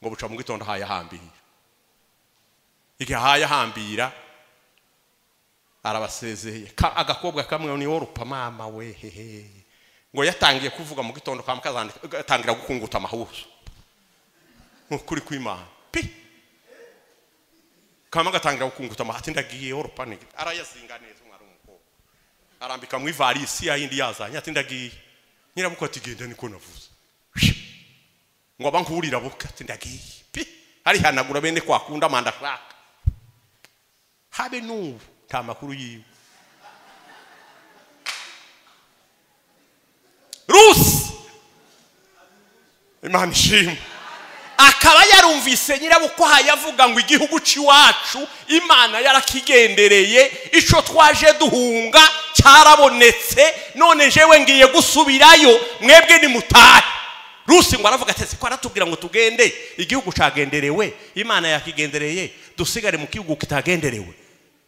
ngo buca mu gitondo hayahambira. Igihe hayahambira arabasezeye agakobwa kamwe ni Orupa mama we hehe ngo yatangiye kuvuga mu gitondo kwa mukazandika atangira gukunguta amahuzo ukuri kw'Imana pi kama gatangira gukunguta amahati ndagiye Orupa ni arayazinga neza umwana w'umukobwa arambika mu ivarisi yindi yazanye ati ndagiye nyirabuko ati genda niko navuze ngo abankurira buka ati ndagiye pi ari hanagura bene kwakunda amanda shaka habe n'ubu nta makuru yiwe. Rusi Imana ishimwe akaba yarumvise nyirabuko hayavuga ngo igihugu ciwacu Imana yarakigendereye ico twaje duhunga cyarabonetse none jewe ngiye gusubirayo mwebwe ni mutahe. Rusi ngo aravuga ati ko aratubwira ngo tugende igihugu cagenderewe Imana yakigendereye dusigare mu gihugu kitagenderewe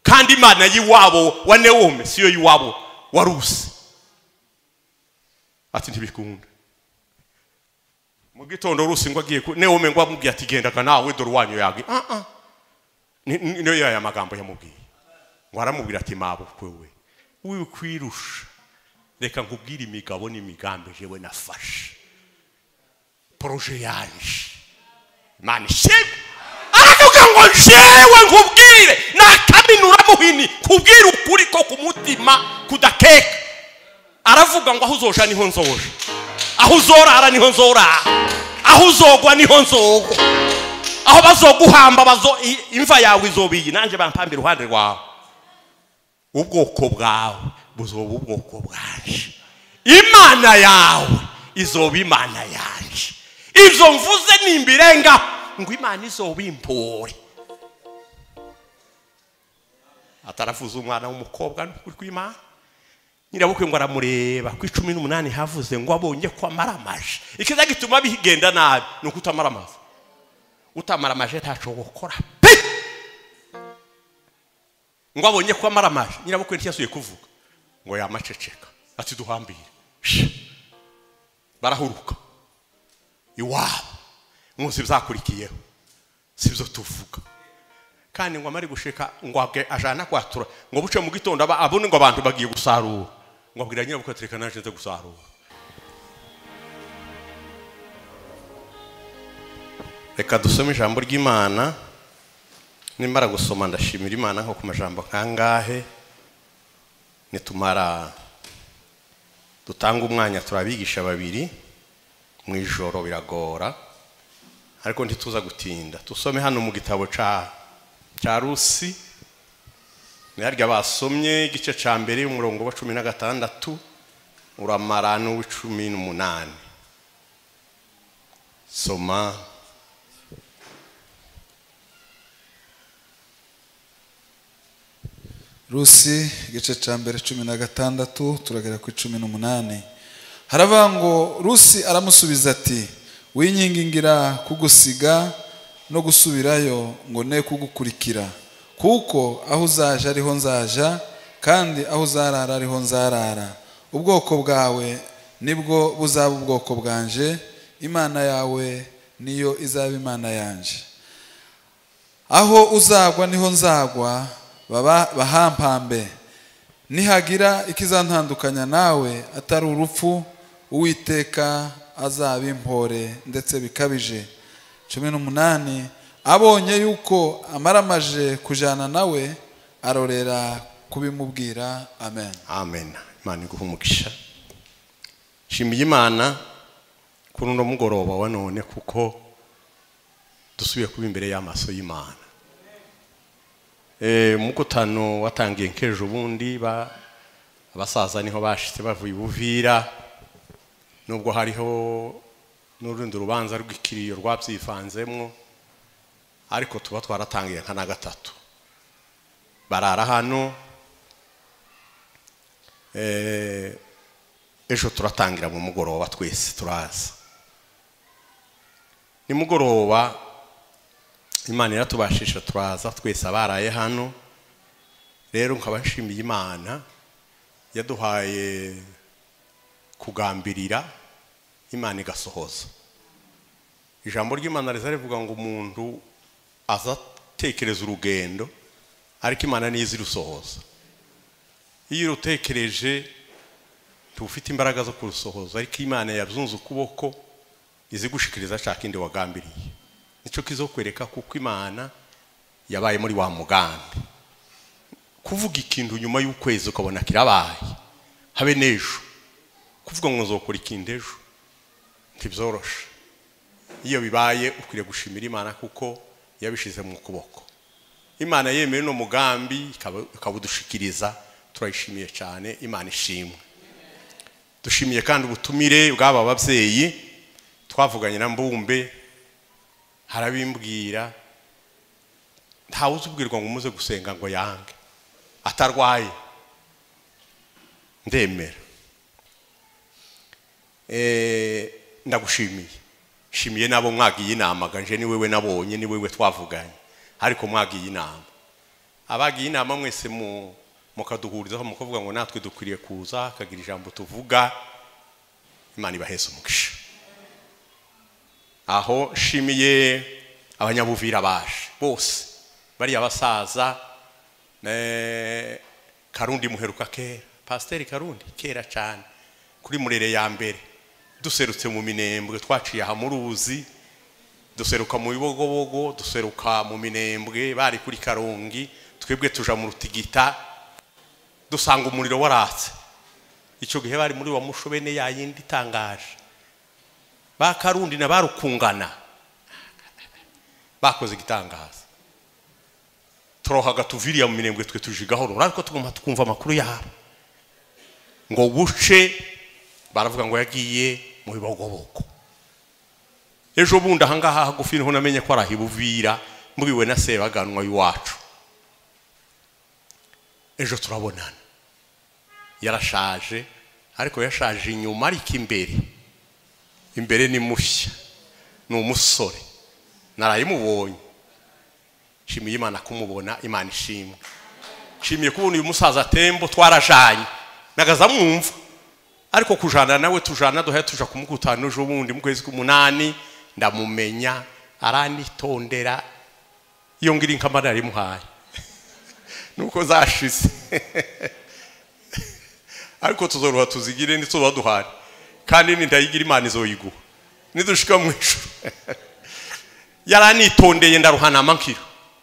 kandi Imana yiwabo wa Naomi siyo yiwabo wa Rusi. Ati ntibikunda mu gitondo Rusi ngo agiye Naomi ngo amubwiye ati genda nawe dore wanyu yagi niyo ya magambo yamubwiye ngo aramubwira ati mabo kwewe wiwe kwirusha reka nkubwire imigabo n'imigambi jewe nafashe proje yanje Imana ishimwe aravuga ngo jewe nkubwire nakaminura muhini kubwira ukuri ko ku mutima kudakeka. Aravuga ngo aho uzoja niho nzoja aho uzorara niho nzorara aho uzogwa niho nzogwa aho bazoguhamba imva yawe izobiyi nanje bampambira uruhande rwawe ubwoko bwawe buzoba ubwoko bwanje Imana yawe izoba Imana yanje ivyo mvuze nimbirenga ngo Imana izoba impore. Ataravuza umwana w'umukobwa n'ukuri kw'Imana nyirabukwe ngo aramureba ku 18 havuze ngo abonye ko amaramaje ikiza gituma bigenda nabi nuko utamaramaza utamaramaje ntaco gukora ngo abonye ko amaramaje nyirabukwe ntiyasuye kuvuga ngo yamaceceka ati duhambire barahuruka iwabo munsi byakurikiyeho sibyo tuvuga kandi ngo amari gushika ngo ajana kwatura ngo buce mu gitondo abone ngo abantu bagiye gusarura ngo abwira nyirabuko atereka naje nze gusarura. Reka dusome ijambo ry'Imana nimara gusoma ndashimira Imana nko ku majambo kangahe nitumara dutanga umwanya turabigisha babiri mu ijoro biragora ariko ntituza gutinda tusome hano mu gitabo ca Rusi ni harya basomye igice ca mbere umurongo wa 16 uramara no wa 18 soma Rusi igice ca mbere 16 turagera ku 18. Haravuga ngo Rusi aramusubiza ati winyingingira kugusiga no gusubirayo ngo ne kugukurikira kuko aho uzaje ariho nzaja kandi aho uzarara ariho nzarara ubwoko bwawe nibwo buzaba ubwoko bwanje Imana yawe niyo izaba Imana yanje aho uzagwa niho nzagwa bahampambe nihagira ikizantandukanya nawe atari urupfu Uwiteka azaba impore ndetse bikabije. 18 abonye yuko amaramaje kujana nawe arorera kubimubwira. Amen. Amen. Imana iguhumugisha. Shimiye Imana kuruno mugoroba wa none kuko dusubiye kuba imbere y'amaso y'Imana. Mukutano watangiye nkejo bundi abasaza niho bashitse bavuye Buvira nubwo hariho n'urundi rubanza rw'ikiriyo rwabyifanzemwo ariko tuba twaratangiye nka na gatatu barara hano ejo turatangira mu mugoroba twese turaza ni mugoroba Imana iratubashisha turaza twese abaraye hano rero nkaba nshimiye Imana yaduhaye kugambirira Imana igasohoza ijambo ry'Imana rivuga ngo umuntu azatekereza urugendo ariko Imana nizi rusohoza. Iyo utekereje tufite imbaraga zo kurusohoza, ariko Imana yabyunze ukuboko izi gushikiriza shaka indi wagambiriye. Nico kizokwereka kuko Imana yabaye muri wa mugambi. Kuvuga ikintu nyuma y'ukwezi ukabona kirabaye habe nejo, kuvuga ngo nzokora ikindi ejo ntibyoroshe. Iyo bibaye ukwiriye gushimira Imana kuko yabishize mu kuboko. Imana yemeye no mugambi ikabudushikiriza, turayishimiye cyane. Imana ishimwe. Dushimiye kandi ubutumire bw'aba babyeyi twavuganye na Mbumbe, harabimbwira ntawe uzubwirwa ngo umuze gusenga ngo yange atarwaye. Ndemera. Ndagushimiye. Shimiye nabo mwagiye inama, ganje ni wewe nabonye, ni wewe twavuganye, ariko mwagiye inama. Abagiye inama mwese mukaduhurizaho mukavuga ngo natwe dukwiriye kuza kagira ijambo tuvuga. Imana ibaheze umugisha. Aho shimiye abanyabuvira baje bose, bari abasaza, Karundi muheruka kera, Pasteur Karundi kera cyane kuri Murere ya mbere, duserutse mu Minembwe, twaciye aha mu Ruzi, duseruka mu Bibogobogo, duseruka mu Minembwe, bari kuri Karongi, twebwe tuja mu Rutigita, dusanga umuriro waratse. Ico gihe bari muri wa mushobene ya yindi tangaje. Ba Karundi na barukungana bakoze gitangaza. Turohaga tuviriya mu Minembwe, twe tujigahoro, ariko tugomba tukumva amakuru yabo ngo buce baravuga ngo yagiye mu Bibogobogo. Ejo bundi ahangaha hagufi niho namenye ko arahibuvira mbwiwe na Sebaganwa y'uwacu. Ejo turabonana, yarashaje ariko yashaje inyuma, ariko imbere ni mushya, ni umusore. Narayimubonye. Shimiye Imana kumubona. Imana ishimwe. Shimiye kubona uyu musaza Tembo twarajanye nagaza mwumva, ariko kujana nawe tujana duhaye tuja kumukutana ejo bundi mu kwezi k'umunani, ndamumenya aranitondera. Iyo ngira inkamara yari muhaye nuko zashize ariko tuzoruha tuzigire nditso baduhari, kandi nindayigira Imana izoyiguha nidushika mu ijuru. Yaranitondeye ndaruhana amankiro,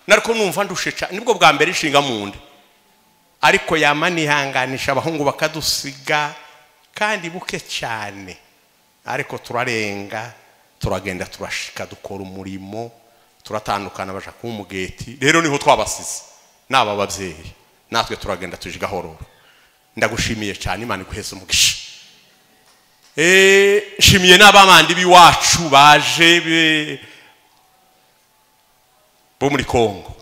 nariko numva ndushe cyane, nibwo bwa mbere ishinga mu nda, ariko yamani hanganisha abahungu bakadusiga kandi buke cyane, ariko turarenga turagenda turashika dukora umurimo, turatandukana baja ku mugeti. Rero niho twabasize naba babyeyi, natwe turagenda tujigahororo. Ndagushimiye cyane. Imana iguheze umugisha. Shimiye n'abamandi biwacu baje bo muri Kongo,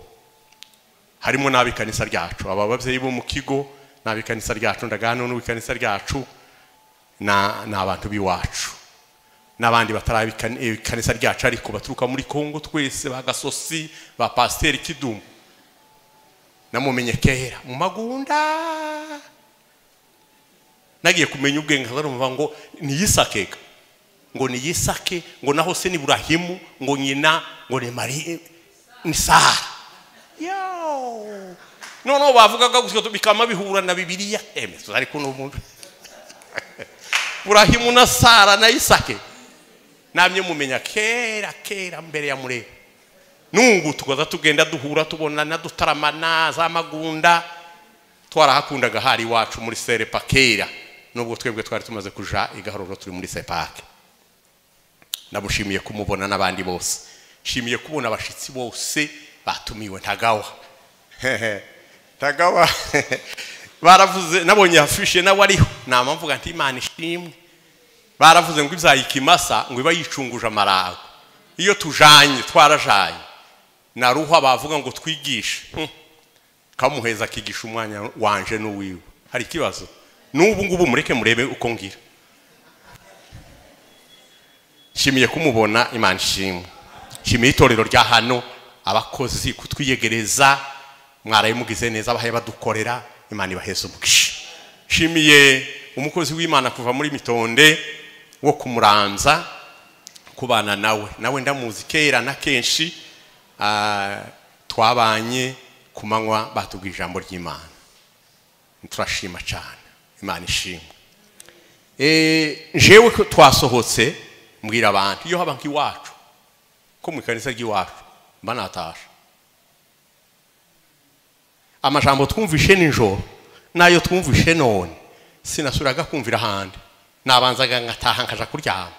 harimo n'abikanisa ryacu, aba babyeyi bo mu kigo n'abikanisa ryacu, ndagano n'ubikanisa ryacu n'abantu biwacu n'abandi batarabikanisa ryacu ariko baturuka muri Kongo, twese bagasosi ba Pasteur Kidumu namumenye kera mu Magunda. Nagiye kumenya ubwenge nkaza ngo niyisake, ngo niyisake, ngo naho se ni Burahimu, ngo nyina ngo ni Marie ni Sara. Yo no bavugaga gutyo bikama bihura na Bibiliya. Ariko no muntu Burahimu na Sara na Isake namye mumenya kera mbere ya Murere. Nungu tukaza tugenda duhura tubonana dutaramana za Magunda, twarahakundaga hari wacu muri Serepa kera, nubwo twebwe twari tumaze kuja igahororo turi muri Sepake. Ndamushimiye kumubona n'abandi bose. Shimiye kubona abashitsi bose batumiwe. Tagawa baravuze, nabonye afishe nawe ariho, namamvuga nti Imana ishimwe. Baravuze ngo ibyayikimasa ngo iba yicunguje amarago. Iyo tujanye twarajanye naruha bavuga ngo twigishe, kamuheza akigisha umwanya wanje n'uwiwe. Hari kibazo n'ubu ngubu mureke murebe uko ngira. Shimiye kumubona. Imana ishimwe. Shimiye itorero rya hano, abakozi kutwiyegereza, mwarayimugize neza, abahaye badukorera. Imana ibaheze umugisha. Shimiye umukozi w'Imana kuva muri Mitonde wo kumuranza kubana nawe ndamuzi kera na kenshi twabanye kumanywa batubwira ijambo ry'Imana turashima cyane Imana ishimwe jewe ko twasohotse mbwira abantu iyo haba nk'iwacu ko mu kanisa ry'iwacu banatasha amajambo twumvishe ninjoro nayo twumvishe none sinasuraga kumvira handi nabanzaga ngataha nkaja kuryama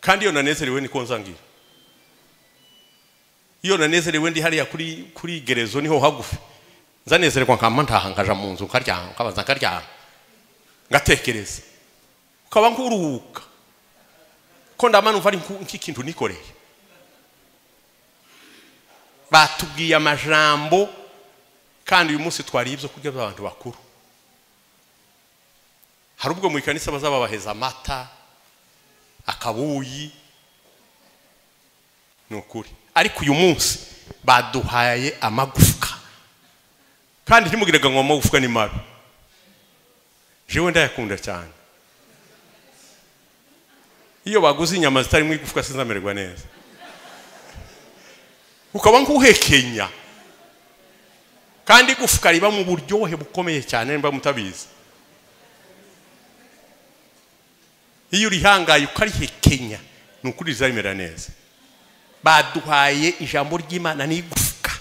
kandi iyo nanezerewe niko nzangira iyo nanezerewe ndi hariya kuri gerezo niho hagufi nzanezererwa nkama ntaha nkaja mu nzu nkaryama kabanza nkaryama ngatekereza ukaba nkuruhuka ko ndamanumva ari nk'ikintu nikoreye batubwiye amajambo kandi uyu munsi twari ibyo kurya by'abantu bakuru hari ubwo mu ikanisa bazababaheza amata akabuyi nukuri ariko uyu munsi baduhaye amagufwa kandi ntimugirega ngo amagufwa ni mabi jewe ndayakunda cyane iyo baguze inyama zitari mu igufwa sinzamererwa neza ukaba nkuhekenya kandi igufwa riba mu buryohe bukomeye cyane mba mutabizi iyo urihangaye ukarihekenya nukuri rizamera neza baduhaye ijambo ry'Imana n'igufwa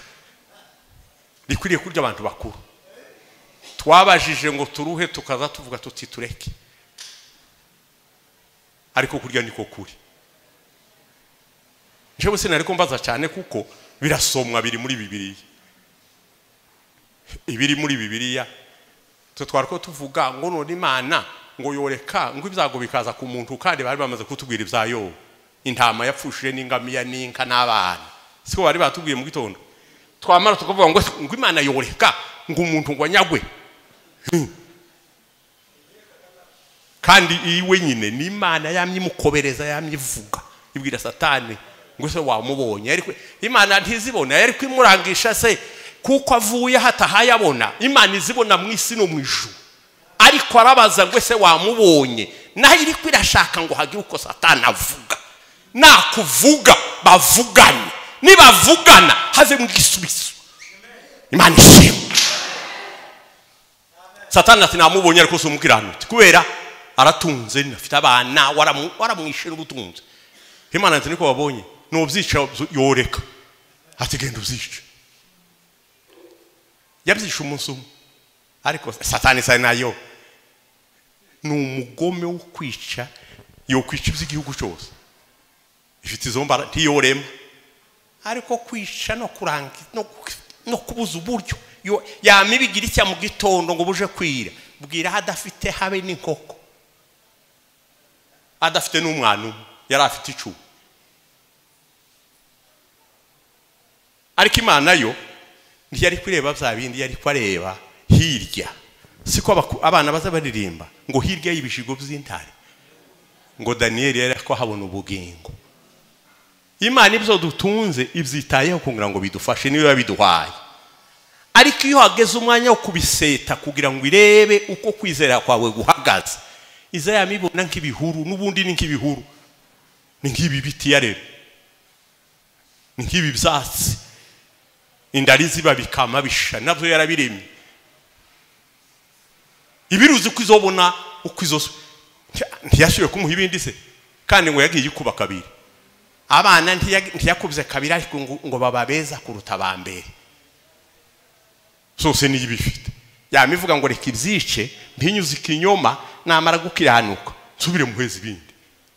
rikwiriye kurya abantu bakuru twabajije ngo turuhe tukaza tuvuga tuti tureke ariko kurya niko kuri jewe sinariko mbaza cyane kuko birasomwa biri muri Bibiliya ibiri muri Bibiliya twariko tuvuga ngo none Imana ngo yoreka ngo ibyago bikaza ku muntu kandi bari bamaze kutubwira ibyayo intama yapfushije n'ingamiya n'inka n'abana siko bari batubwiye mu gitondo twamara tukavuga ngo Imana yoreka ngo umuntu ngo anyagwe kandi iwe nyine ni Imana yamyimukobereza yamyivuga ibwira Satani ngo se wamubonye ariko Imana ntizibona ariko imurangisha se kuko avuye hatahayabona Imana izibona mu isi no mu ijuru ariko arabaza ngo se wamubonye naho iri kwirashaka ngo hagire uko Satani avuga nakuvuga bavugane nibavugana haze mu gisubizo Imana ishimwe Satani ati namubonye ariko sumukiranute kubera aratunze nafite abana waramwishira ubutunze Imana ati niko babonye no byica yoreka ati genda uzica yabyisha umunsi ariko Satani sai nayo n'umugome wo kwica yo kwica iby'igihugu cyose ifite izo mbara ntiyorema ariko kwica no kuranga no kubuza uburyo yamibigira icya mu gitondo ngo buje kwira bwira hadafite habe n'inkoko adafite n'umwana yari afite icumu ariko Imana yo ntiyari kureba bya bindi yari kwareba hirya siko abana baza baririmba ngo hirya y'ibishigo by'intare ngo Daniel yari ko habona ubugingo Imana ibyo dutunze ibyitayeho kugira ngo bidufashe niyo yabiduhaye ariko iyo hageze umwanya wo kubiseta kugira ngo irebe uko kwizera kwawe guhagaze iza yamibona nk'ibihuru n'ubundi ni nk'ibihuru ni nk'ibi biti yarero ni nk'ibi byatsi indari ziba bikama bisha nabyo yarabiremye ibiruzi kwizobona uko izo ntiyashuye kumuha ibindi se kandi ngo yagiye kuba kabiri abana ntiyakubze kabiri ariko ngo bababeza kuruta bambere sose ni ibifite yamivuga ngo reka ibyice mpinyuze ikinyoma namara gukiranuka nsubire muhezi ibindi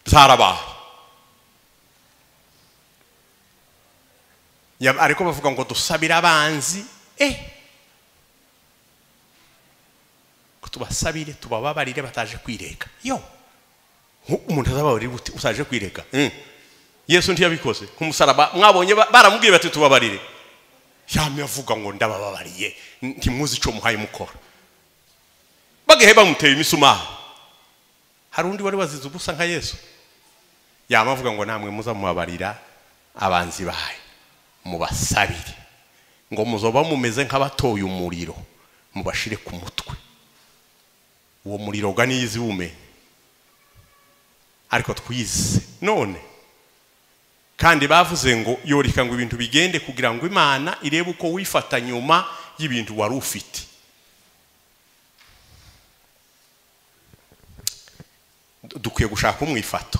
zarabaye ariko bavuga ngo dusabira abanzi ko tubasabire tubababarire bataje kwireka yo umuntu azababarira uti usaje kwireka Yesu ntiyabikoze ku musaraba mwabonye baramubwiye bati tubabarire yamye avuga ngo ndabababariye ntimuzi ico muhaye mukora bageheba muteye imisumari hari undi wari wazize ubusa nka Yesu yamavuga ngo namwe muza mubabarira abanzi baye mubasabire ngo muzoba mumeze nk'abatoye umuriro mubashire ku mutwe uwo muriro ganizi bume ariko twize none kandi bavuze ngo yorika ngo ibintu bigende kugira ngo Imana irebe uko wifata nyuma y'ibintu wari ufite. Dukwiye gushaka umwifato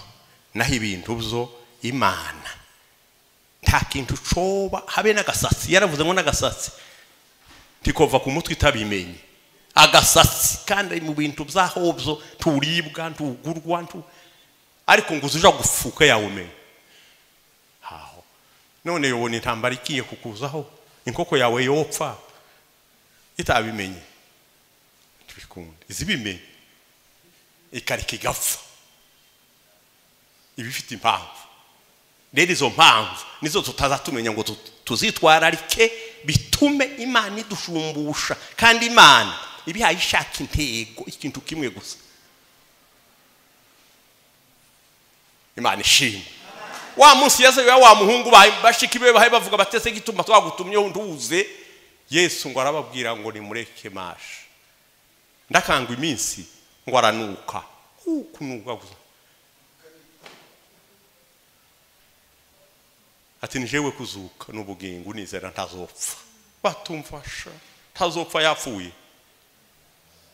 naho ibintu byo Imana nta kintu coba habe n'agasatsi. Yaravuze ngo n'agasatsi tikova ku mutwe itabimenye. Agasatsi kandi mu bintu byahobyo turibwa ntugurwa ariko ngo uzuja gufuka yawe umenye. Haho none yobona intambara ikiye kukuzaho inkoko yawe yopfa itabimenye. Tubikunda izibimenye ikarika igapfa ibifite impamvu. Rero izo mpamvu nizo tutazatumenya ngo tuzitwararike bitume Imana idushumbusha. Kandi Imana ibihaye ishaka intego ikintu kimwe gusa. Imana ishimwe. Wa munsi yaze wa muhungu bashiki be bahe bavuga batese gituma twagutumyeho nduze. Yesu ngo arababwira ngo nimureke masha. Ndakangwa iminsi ngo aranuka. Kunuka gusa. Ati nijewe kuzuka n'ubugingo nizera ntazopfa. Batumfasha ntazopfa yapfuye.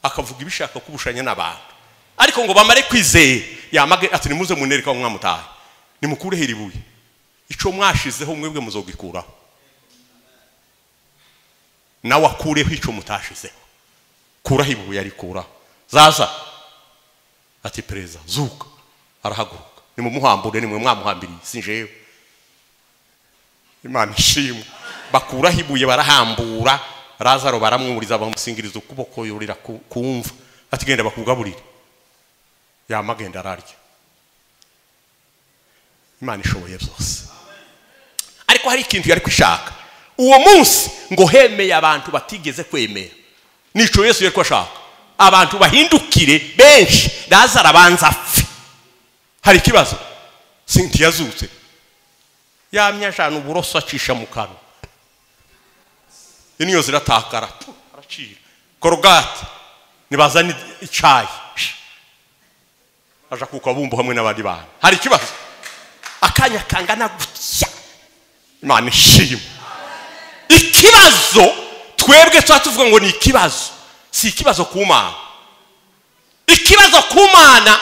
Akavuga ibishaka kubushanya n'abantu. Ariko ngo bamare kwizera yamage ati nimuze munereka umwamutaye. Nimukure heribuye. Ico mwashizeho mwebwe muzogikuraho. Nawe akureho ico mutashizeho. Kura hibuye ari kura. Zaza ati pereza zuka arahaguruka. Nimumuhambure nimwe mwamuhambiriye sinjewe. Imana ishimwe. Bakura hibuye barahambura. Lazaro baramwuriza bamusingiriza ukuboko yurira kumva. Ati genda bakugaburire. Yamagenda ararya. Imana ishoboye byose. Ariko hari ikintu yari kwishaka. Uwo munsi ngo hemeye abantu batigeze kwemera. Nico Yesu yari kwashaka. Abantu bahindukire benshi Lazaro abanza apfe. Hari ikibazo. Sinti yazutse. Yamyashana uburoso acisha mu kanwa. Iniyo ziratakara. Aracira. Korogate. Nibazani icayi. Aja kukabumbu hamwe n'abandi bana. Hari ikibazo. Akanya kangana gutya. Imana ishimwe. Ikibazo twebwe twatuvuga ngo ni ikibazo. Si ikibazo ku Mana. Ikibazo ku Mana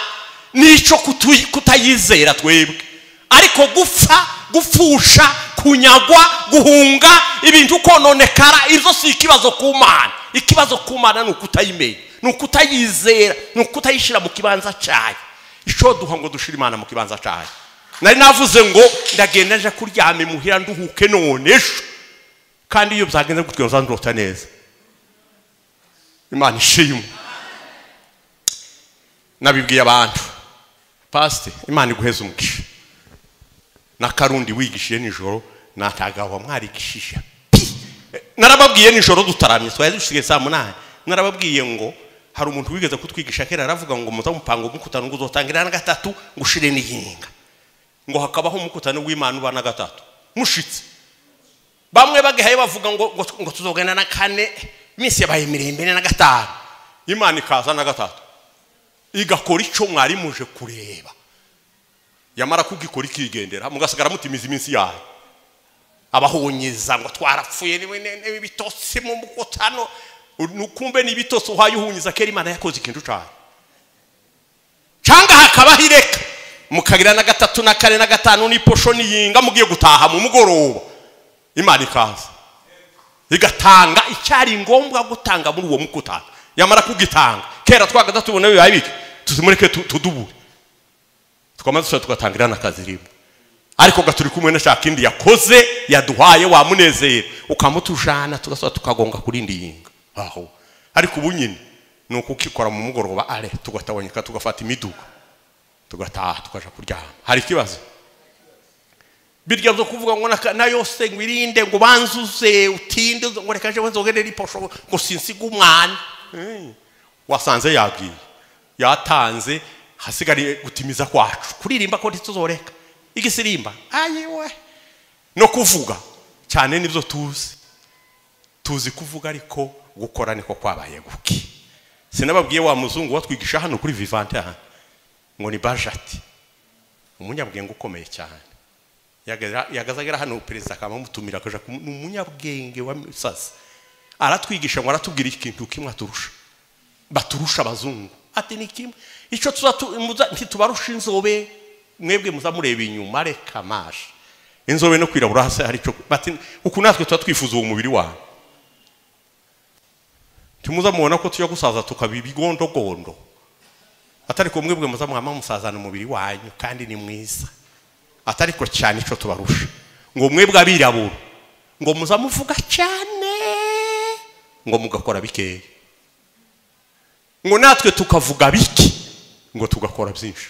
nico kutayizera twebwe. Ariko gupfa, gupfusha, kunyagwa, guhunga, ibintu kononekara izo si ikibazo ku Mana. Ikibazo ku Mana ni ukutayimenya, ni ukutayizera, ni ukutayishira mu kibanza cyayo. Ico duha ngo dushira Imana mu kibanza cyayo. Nari navuze ngo ndagenda nje kuryame muhira nduhuke none ejo. Kandi iyo byagenze gutwe uzandurota neza. Imana ishimwe. Nabibwiye abantu. Pastor, Imana iguheze umugisha. Na Karundi wigishiye nijoro natagawa mwarigishije. Narababwiye nijoro dutaramye twaye dushige saa 8. Narababwiye ngo hari umuntu wigeze kutwigisha kera aravuga ngo muzamupango umukutano ngo uzotangira na gatatu ngushire nihinga. Ngo hakabaho umukutano w'Imana ubana gatatu. Mushitse. Bamwe bagihaye bavuga ngo tuzogana na kane iminsi yabaye mirembe na gatanu. Imana ikaza na gatatu. Igakora ico mwari muje kureba. Yamara kugikora ikigendera mugasigara mutimiza iminsi yayo. Abahunyiza ngo twarapfuye n'ibitotsi mu mukutano. Nukumbe n'ibitotsi uhayuhunyiza kera Imana yakoze ikintu cyayo. Cyanga hakabahireka. Mukagira na gatatu na kane na gatanu ni posho niyinga mugiye gutaha mu mugoroba. Imana ikaza. Igatanga icyari ngombwa gutanga muri uwo mukutano. Yamara kugitanga. Kera twagaza tubona bibaye biki. Tuzimureke tudubure. Twamaze tugatangira nakazi rimwe. Ariko gaturi kumwe na shakindi yakoze yaduhaye wa munezero. Ukamutujana tugasaba tukagonga kuri ndiyinga. Aho. Ariko ubu nyine nuko ukikora mu mugoroba ale tugatawanyika tugafata imiduga. Tugataha tukaja kuryama. Hari kibazo. Birya byo kuvuga ngo na yose ngwirinde ngo banzuze utinde ngo rekaje nzogerera iposho ngo sinsiga umwana. Wasanze yagiye. Yatanze hasigariye gutimiza kwacu. Kuririmba ko ntituzoreka. Igisirimba. Ayiwe. No kuvuga cyane nivyo tuzi. Tuzi kuvuga ariko gukora niko kwabaye guki. Sinababwiye wa muzungu watwigisha hano kuri Vivante hano. Ngo ni Bajati. Umunyabwenge ukomeye cyane. yagazagera hano perezida akamutumira akaja umunyabwenge wa sasa aratwigisha ngo aratubwira ikintu kimwe aturusha baturusha abazungu ati ni kimwe ico ntitubarusha inzobe mwebwe muzamureba inyuma reka maje inzobe no kwirabura hasi hari cyo bati uku natwe twifuza uwo mubiri wawe timuzamubona ko tuya gusaza tukabibigondogondo atari ko mwebwe muzamwama musazana umubiri wanyu kandi ni mwiza atari ko cyane ico tubarusha ngo mwebwe abirabura ngo muzamuvuga cyane ngo mugakora bikeye ngo natwe tukavuga biki ngo tugakora byinshi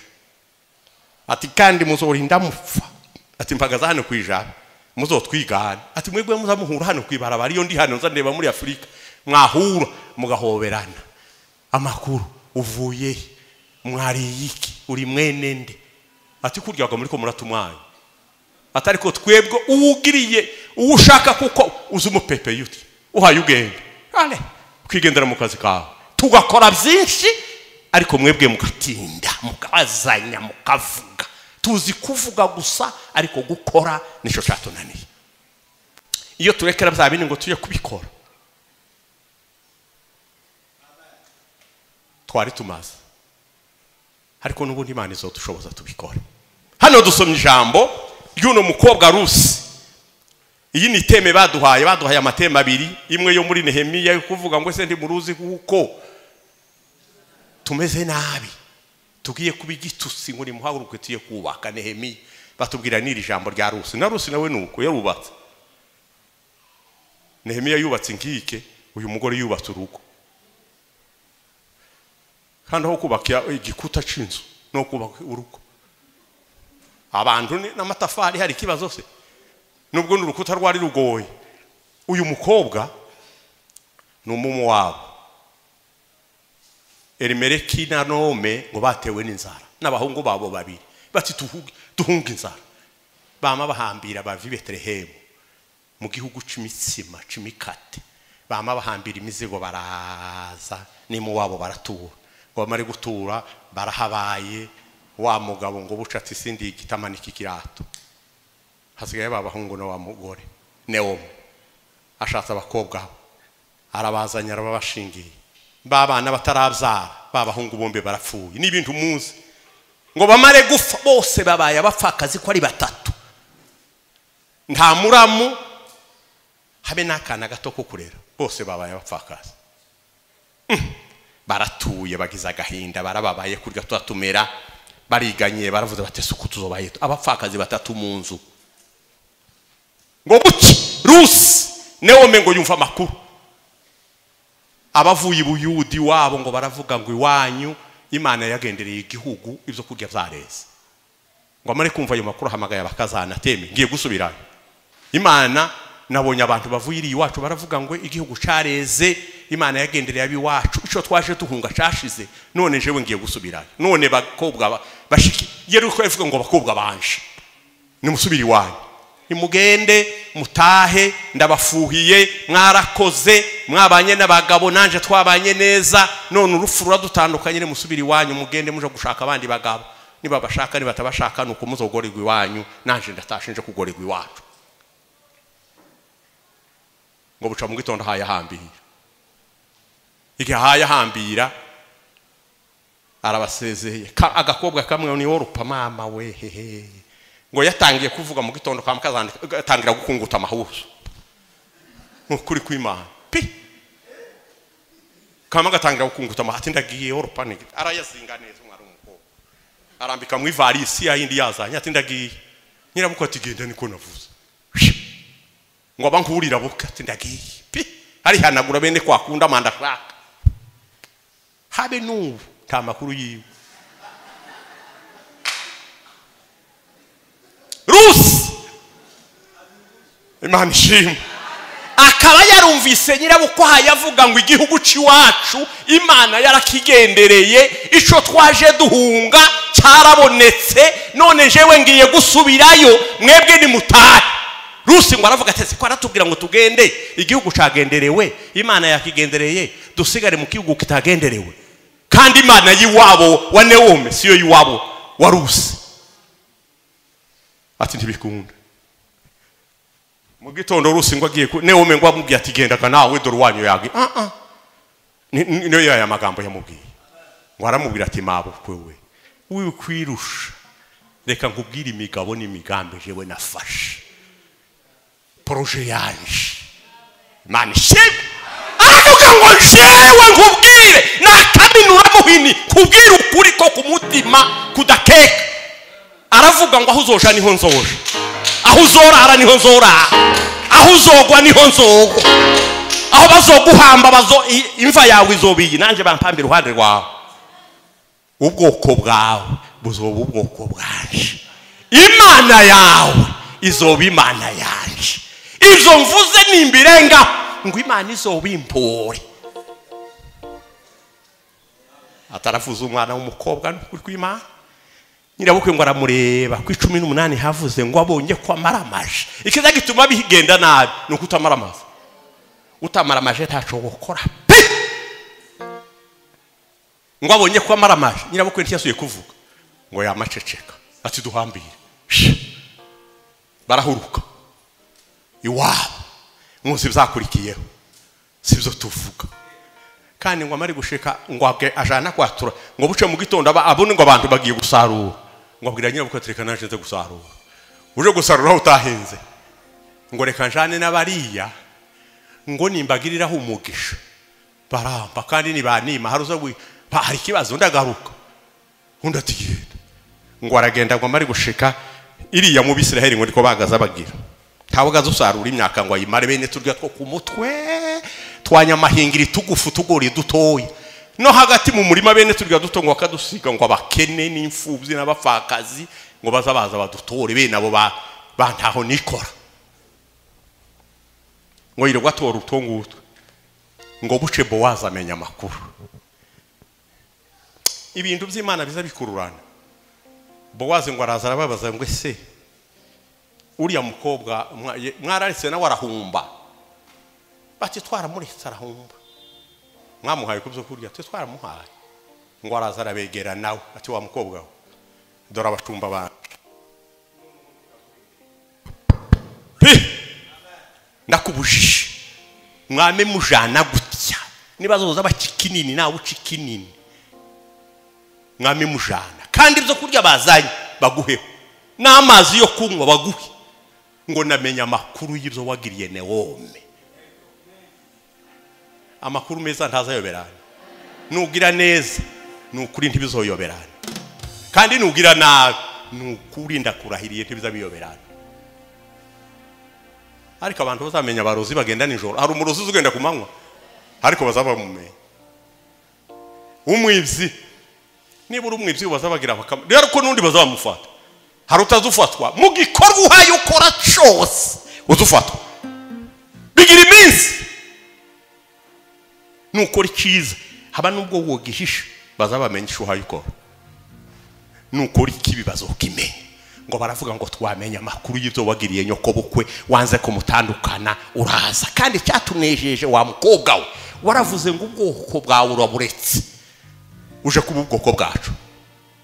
ati kandi muzorinda mupfa ati mpagaza hano kwijana muzotwigana ati mwebwe muzamuhura hano kwibarabara iyo ndi hano nzandeba muri Afrika mwahura mugahoberana amakuru uvuye mwari iki uri mwene nde ati kuryaga muri ko muratumwaye atari ko twebwe uwugiriye uwushaka kuko uzumupepe yuti uhaye ugende ale kwigendera mu kazi kawe tugakora byinshi ariko mwebwe mugatinda mukazanya mukavuga tuzi kuvuga gusa ariko gukora nico cyatunaniye iyo turekera bya bindi ngo tuye kubikora twari tumaze ariko nubundi Imana izodushoboza tubikora hano dusomye ijambo ry'uno mukobwa Rusi iyi ni teme baduhaye amatema abiri imwe yo muri Nehemiya yo kuvuga ngo se ndi muruzi kuko tumeze nabi tugiye kubigitusi ngo ni muhaguruke tuye kubaka Nehemiya batubwira niri jambo rya Rusi na Rusi nawe nuko yarubatse Nehemiya yubatse nkike uyu mugore yubatse urugo kandi aho kubaka igikuta c'inzu no kubaka urugo abantu n'amatafari hari kibazo se nubwo n'urukuta rwari rugoye uyu mukobwa n'umumu wabo Elimeleki na Nome ngo batewe n'inzara n'abahungu babo babiri bati duhunga inzara bama bahambira bavi Betlehemu mu gihugu c'imitsima c'imikate bama bahambira imizigo baraza ni mu wabo baratura ngo bamare gutura barahabaye wa mugabo ngo bucati sindi igitamaniki kirato hasigaye babahungu no wa mugore Neomi ashatse abakobwa arabazanya arabashingiye babana batarabyara babahungu bombe barapfuye n'ibintu muzi ngo bamare gufa bose babaye abapfakazi ko ari batatu nta muramu habe nakana gato ko kurera bose babaye abapfakazi baratuye bagiza gahinda barababaye kurya tutumera bariganye baravuze batesuku tuzobaye abapfakazi batatu mu nzu ngo buki Rusi Neome ngo yumva makuru abavuye Buyudi wabo ngo baravuga ngo iwanyu Imana yagendereye igihugu ibyo kurya byareze ngo amare kumva ayo makuru hamagaye abakazana teme ngiye gusubirayo Imana nabonye abantu bavuye iri iwacu baravuga ngo igihugu careze Imana yagendereye abi wacu ico twaje tuhunga cashize none jewe ngiye gusubirayo none bakobwa bashiki yeruko ivuga ngo bakobwa banje ni musubiri wanyu nimugende mutahe ndabafuhiye mwarakoze mwabanye n'abagabo nanje twabanye neza none urupfu ruradutandukanye musubiri wanyu mugende muje gushaka abandi bagabo niba bashaka niba tabashaka nuko muzogorerwa iwanyu nanje ndatashinje kugorerwa iwacu ngo buca mu gitondo haya hambira igihe haya hambira arabasezeye agakobwa kamwe ni worupa mama we hehe ngo yatangiye kuvuga mu gitondo kwa mukazana atangira gukunguta amahuzo ukuri kw'Imana pi kama gatangira gukunguta amahati ndagiye worupa ni arayazinga neza umwari umukobwa arambika mu ivarisi yindi yazanye ati ndagiye nyirabuko ati genda niko navuze ngo abankurira buka ati ndagiye pi hari hanagura bene kwakunda amanda shaka habe n'ubu nta makuru yiwe Rusi Imana ishimwe akaba yarumvise nyirabuko hayavuga ngo igihugu ciwacu Imana yarakigendereye ico twaje duhunga cyarabonetse none jewe ngiye gusubirayo mwebwe ni mutahe Rusi ngo aravuga ati ko aratubwira ngo tugende igihugu cagenderewe Imana yakigendereye dusigare mu gihugu kitagenderewe kandi Imana yiwabo wa Neome siyo yiwabo wa Rusi ati ntibikunda mu gitondo Rusi ngo agiye Naomi ngo amubwiye ati genda nawe dore wanyu yagi niyo ya magambo yamubwiye ngo aramubwira ati mabo kwewe wikwirusha reka nkubwire imigabo n'imigambi jewe nafashe projet yanje Imana ishimwe aravuga ngo jewe nkubwire nakaminura muhini kubwira ukuri ko ku mutima kudakeka aravuga ngo aho uzoja niho nzoja aho uzorara niho nzorara aho uzogwa niho nzogwa aho bazoguhamba imva yawe izobiyi nanje bampambira uruhande rwawe ubwoko bwawe buzoba ubwoko bwanje Imana yawe izoba Imana yanje izo mvuze nimbirenga ngo Imana izoba impore ataravuze umwana w'umukobwa n'ukuri kw'Imana nyirabukwe ngo aramureba ku 18 havuze ngo abonye ko amaramaje ikiza gituma bigenda nabi nuko utamaramaza utamaramaje ntaco gukora ngo abonye ko amaramaje nyirabukwe ntiyasuye kuvuga ngo yamaceceka ati duhambire barahuruka iwabo munsi byakurikiyeho sibyo tuvuga kandi ngo amari gushika ngo ajana kwatura ngo buce mu gitondo abone ngo abantu bagiye gusarura ngo abwira nyirabukwe ati reka naje nze gusarura uje gusarura utahenze ngo reka njane n'abariya ngo nimbagiriraho umugisha baramba kandi nibanima haruza hari kibazo ndagaruka undi atigenda ngo aragenda ngo amari gushika iriya mu Bisiraheli ngo ndiko bagaza bagira ntawagaza usarura imyaka ngo ayimare bene turya two ku mutwe twanyamahingiri tugufu tugori dutoya no hagati mu murima bene turya duto ngo akadusiga ngo abakene n'imfubyi n'abafakazi ngo bazabaza badutore bene abo bantaho nikora ngo yirirwa atora utongutwe ngo buce Bowazi amenya amakuru ibintu by'Imana biza bikururana Bowazi ngo araza arababaza ngo ese uriya mukobwa mwararitse nawe arahumba bati twaramuritse arahumba mwamuhaye kubyo kurya ati twaramuhaye ngo araza arabegera nawe ati wa mukobwa dora abashumba ba ndakubujije mwame mujana gutya nibazoza bacikinini nawe ucikinini mwame mujana kandi ibyo kurya bazanye baguheho n'amazi yo kunywa baguhe ngo namenya amakuru y'ibyo wagiriye Naomi amakuru meza ntazayoberana nugira neza nukuri ntibizoyoberana kandi nugira nabi nukuri ndakurahiriye ntibizabiyoberana ariko abantu bazamenya abarozi bagenda nijoro hari umurozi uzugenda ku manywa ariko bazaba mumenya umwibzi nibura umwibzi bazabagira bakama rero ko nundi bazamufata hari utazufatwa mu gikorwa uhaye ukora cyose uzufatwa bigira iminsi nukora icyiza haba nubwo wogihisha bazabamenye icyo uhaye ukora nukora ikibi bazokimenya ngo baravuga ngo twamenye amakuru y'ibyo wagiriye nyoko bukwe wanze kumutandukana uraza kandi cyatunejeje wa mukobwa we waravuze ngo ubwoko bwawe uraburetse uje kuba ubwoko bwacu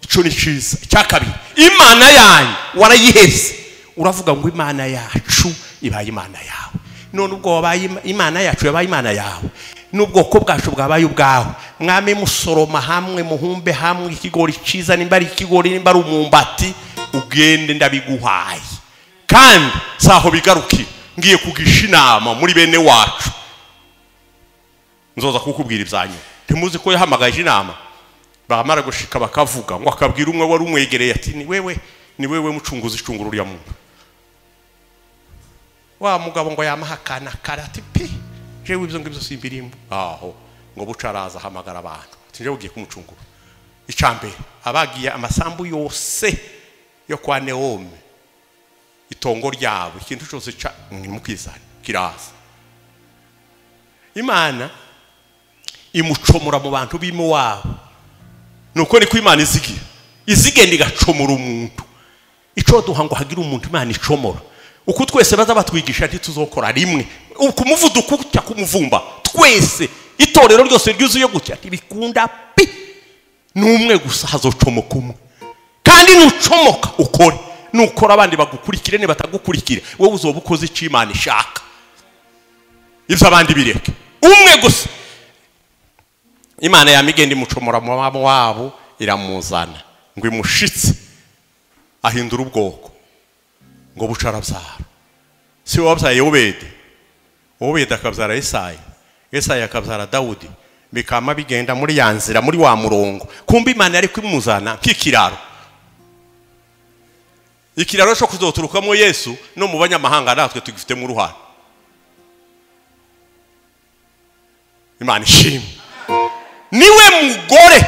ico ni cyiza cyakabiri Imana yanyu warayiheze uravuga ngo Imana yacu ibaye Imana yawe none ubwo wabaye Imana yacu yabaye Imana yawe n'ubwoko bwacu bwabaye ubwawe mwame musoroma hamwe muhumbe hamwe ikigori cyiza nimba ari ikigori nimba ari umumbati ugende ndabiguhaye kandi saho bigaruki ngiye kugisha inama muri bene wacu nzoza kukubwira ibyanyu ntimuzi ko yahamagaje inama bahamara gushika bakavuga ngo akabwira umwe wari umwegereye ati ni wewe mucunguzi cunguru rya muntu wa mugabo ngo yamahakana karati pi jewe ibyo ngibyo simbirimbo aho ngo bucaraza hamagara abantu ati jewe ugiye kumucungura icambere abagiye amasambu yose yo kwa Naomi itongo ryabo ikintu cyose mukizana kiraza Imana imucomora mu bantu bimo wabo nuko ni ko Imana izigenda igacomora umuntu ico duhango hagira umuntu Imana icomora uko twese baza batwigisha ntituzokora rimwe ukumuvuduko cya kumuvumba twese itorero ryose ryuzuye gutya tibikunda pi numwe gusa hazocomoka umwe kandi nucomoka ukore nukora abandi bagukurikire ne batagukurikira wowe uzoba ukoze icyo Imana ishaka ibyo abandi bireke umwe gusa Imana yamigenda imucomora mu wabo iramuzana ngo imushitse ahindura ubwoko ngo bucarabyara si wabyaye Obedi akabyara Yesaya akabyara Dawudi bikama bigenda muri yanzira muri wa murongo kumba Imana yari kwimuzana nk'ikiraro ikiraro cyo kuzoturukamo Yesu no mu banyamahanga natwe tugifite mu ruhara Imana ishimwe niwe mugore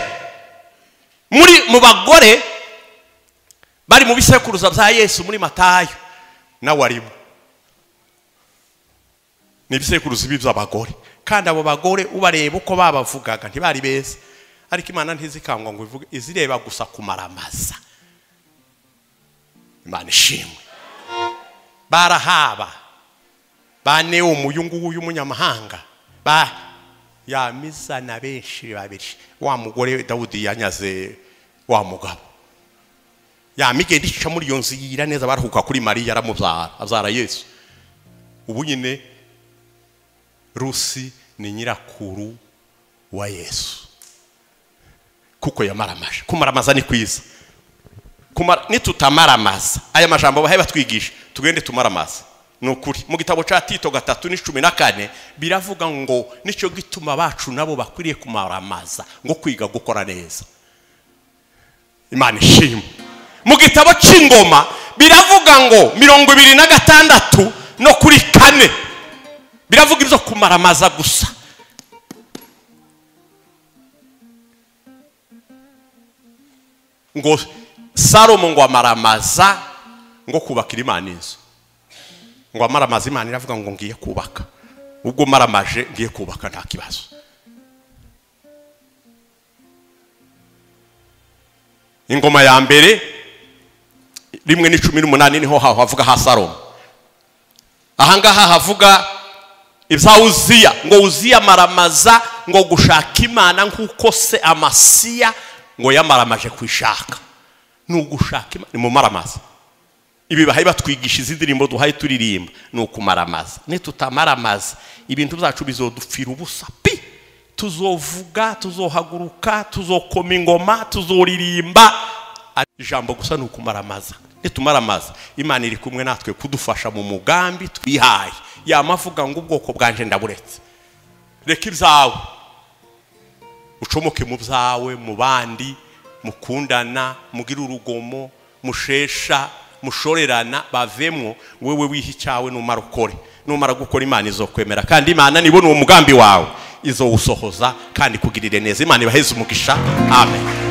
mu bagore bari mu bisekuruza bya Yesu muri Matayo nawe arimo ni bisekuruza by'abagore kandi abo bagore ubareba uko babavugaga ntibari beza ariko Imana ntizikangwa ngo ivuge izireba gusa kumaramaza Imana ishimwe barahaba bane umuyungu w'umunyamahanga yamizana benshi babiri wa mugore Dawudi yanyaze wa mugabo yamigenda ica muri iyo nzira neza barahuka kuri Mariya aramubyara azara Yesu ubu nyine Rusi ni nyirakuru wa Yesu kuko yamaramaje kumaramaza ni kwiza nitutamaramaza aya majambo bahe batwigisha tugende tumaramaza nukuri mu gitabo ca Tito 3:14 biravuga ngo nico gituma bacu nabo bakwiriye kumaramaza ngo kwiga gukora neza Imana ishimwe mu gitabo c'ingoma biravuga ngo 26 no kuri 4 biravuga ibyo kumaramaza gusa ngo Salomo ngo amaramaza ngo kubakira Imana inzu ngo amaramaza Imana iravuga ngo ngiye kubaka ubwo maramaje ngiye kubaka nta kibazo ingoma ya mbere 1:18 niho havuga ha Salomo ahangaha havuga ibya Uziya ngo Uziya maramaza ngo gushaka Imana nkuko se Amasiya ngo yamaramaje kwishaka nugushaka Imana ni mu maramaza ibi bahaye batwigisha izindirimbo duhaye turirimba nukumaramaza nitutamaramaza ibintu byacu bizodupfira ubusa pi tuzovuga tuzohaguruka tuzokoma ingoma tuzoririmba ijambo gusa nukumaramaza nitumaramaza Imana iri kumwe natwe kudufasha mu mugambi twihaye yamavuga ngo ubwoko bwanje ndaburetse reka ibyawe ucomoke mu byawe mu bandi mukundana mugira urugomo mushesha mushorerana bavemwo wewe wihi cyawe numara ukore numara gukora Imana izokwemera kandi Imana nibona uwo mugambi wawe izowusohoza kandi kugirire neza Imana ibaheze umugisha amen.